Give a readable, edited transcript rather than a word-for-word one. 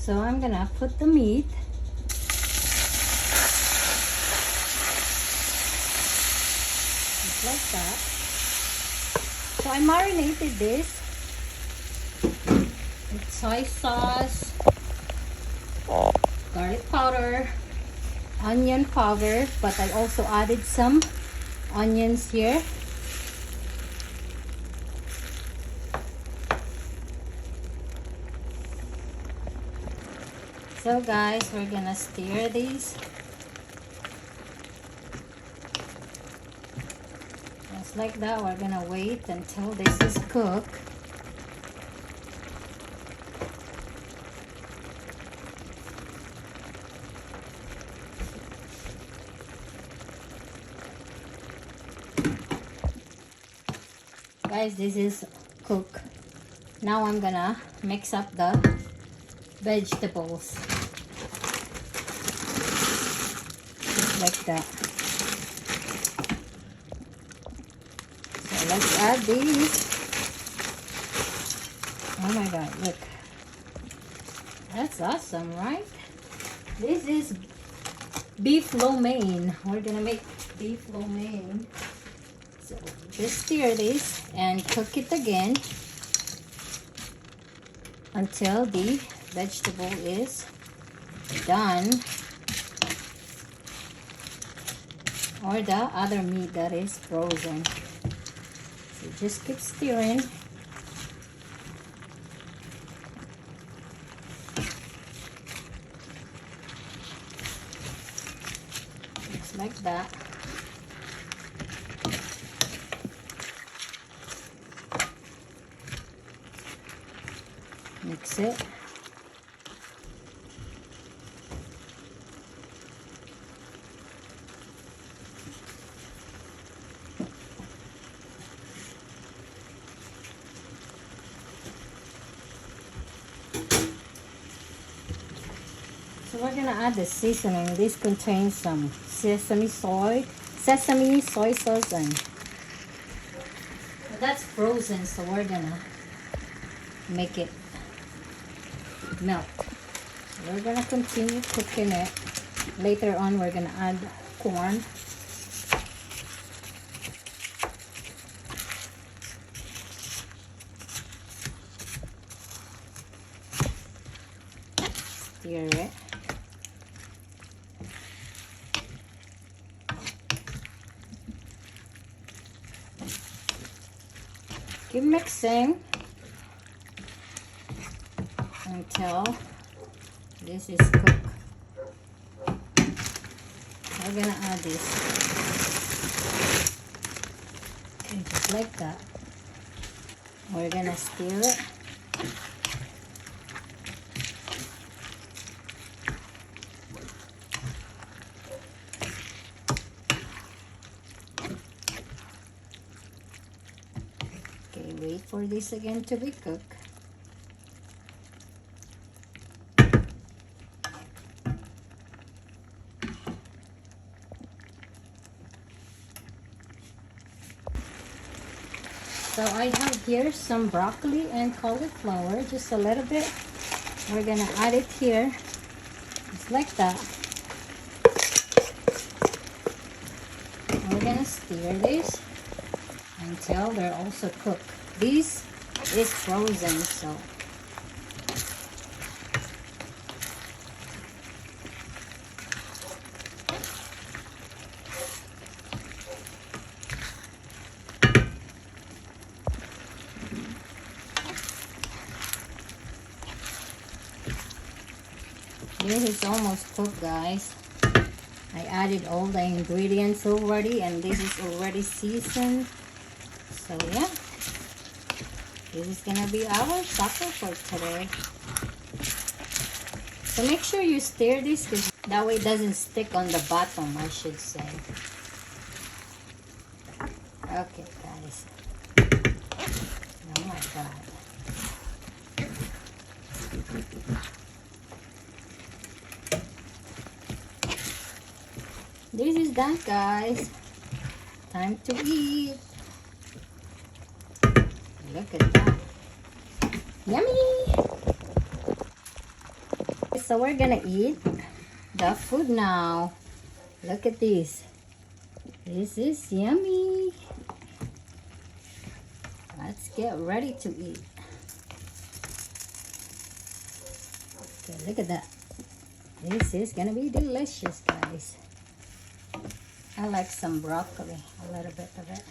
So I'm gonna put the meat. Just like that. So I marinated this with soy sauce, garlic powder, onion powder, but I also added some onions here. So guys, we're gonna stir these. Just like that, we're gonna wait until this is cooked. Guys, this is cooked. Now I'm gonna mix up the vegetables. Just like that. So let's add these. Oh my god, look. That's awesome, right? This is beef lo mein. We're gonna make beef lo mein. So just stir this and cook it again until the vegetable is done, or the other meat that is frozen. So just keep stirring. Just like that. Mix it. So we're gonna add the seasoning. This contains some sesame soy sauce, and that's frozen, so we're gonna make it melt. We're gonna continue cooking it. Later on, we're gonna add corn. Stir it. Keep mixing until this is cooked. We're gonna add this. And just like that. We're gonna stir it. Okay, wait for this again to be cooked. So I have here some broccoli and cauliflower, just a little bit. We're gonna add it here, just like that. We're gonna stir this until they're also cooked. This is frozen, so this is almost cooked, guys. I added all the ingredients already, and this is already seasoned. So yeah, this is gonna be our supper for today. So make sure you stir this, because that way it doesn't stick on the bottom, I should say. Okay, guys. Oh my god. This is done, guys. Time to eat. Look at that. Yummy! so we're gonna eat the food now. Look at this. This is yummy. Let's get ready to eat. Okay, look at that. This is gonna be delicious, guys. I like some broccoli, a little bit of it.